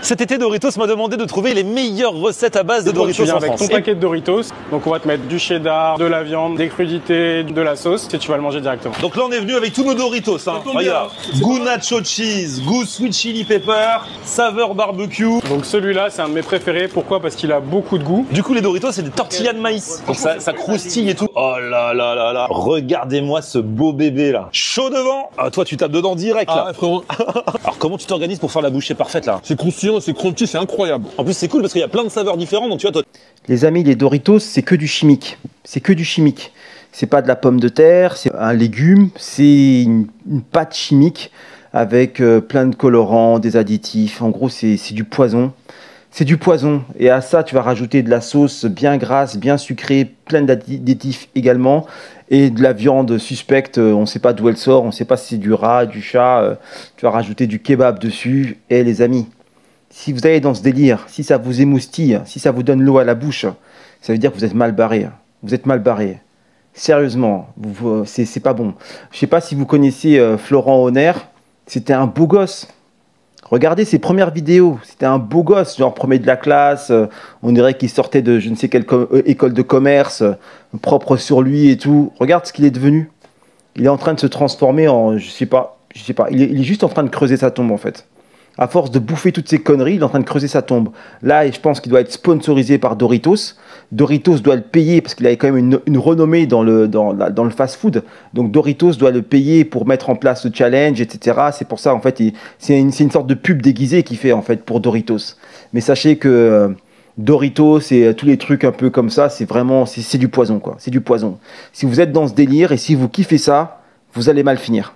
Cet été, Doritos m'a demandé de trouver les meilleures recettes à base de Tu Doritos viens en avec France. ton paquet de Doritos, donc on va te mettre du cheddar, de la viande, des crudités, de la sauce, et tu vas le manger directement. Donc là, on est venu avec tous nos Doritos. Hein. Regarde, goût nacho cheese, goût sweet chili pepper, saveur barbecue. Donc celui-là, c'est un de mes préférés. Pourquoi? Parce qu'il a beaucoup de goût. Du coup, les Doritos, c'est des tortillas de maïs. Donc ça croustille et tout. Oh là là là là. Regardez-moi ce beau bébé là. Chaud devant. Ah, toi, tu tapes dedans direct là. Ah, frérot. Alors, comment tu t'organises pour faire la bouchée parfaite là? C'est croustillant, c'est crunchy, c'est incroyable. En plus, c'est cool parce qu'il y a plein de saveurs différentes. Donc, tu vois, toi. Les amis, les Doritos, c'est que du chimique. C'est que du chimique. C'est pas de la pomme de terre, c'est un légume, c'est une pâte chimique avec plein de colorants, des additifs. En gros, c'est du poison. C'est du poison. Et à ça, tu vas rajouter de la sauce bien grasse, bien sucrée, plein d'additifs également. Et de la viande suspecte, on ne sait pas d'où elle sort, on ne sait pas si c'est du rat, du chat. Tu vas rajouter du kebab dessus. Et les amis, si vous allez dans ce délire, si ça vous émoustille, si ça vous donne l'eau à la bouche, ça veut dire que vous êtes mal barré. Vous êtes mal barré. Sérieusement, c'est pas bon. Je ne sais pas si vous connaissez Florent Honner. C'était un beau gosse. Regardez ses premières vidéos. C'était un beau gosse, genre premier de la classe. On dirait qu'il sortait de je ne sais quelle école de commerce, propre sur lui et tout. Regarde ce qu'il est devenu. Il est en train de se transformer en, je sais pas. Il est juste en train de creuser sa tombe en fait. À force de bouffer toutes ces conneries, il est en train de creuser sa tombe. Là, je pense qu'il doit être sponsorisé par Doritos. Doritos doit le payer parce qu'il a quand même une renommée dans le fast-food. Donc Doritos doit le payer pour mettre en place le challenge, etc. C'est pour ça, en fait, c'est une sorte de pub déguisée qu'il fait, en fait, pour Doritos. Mais sachez que Doritos et tous les trucs un peu comme ça, c'est vraiment, c'est du poison, quoi. C'est du poison. Si vous êtes dans ce délire et si vous kiffez ça, vous allez mal finir.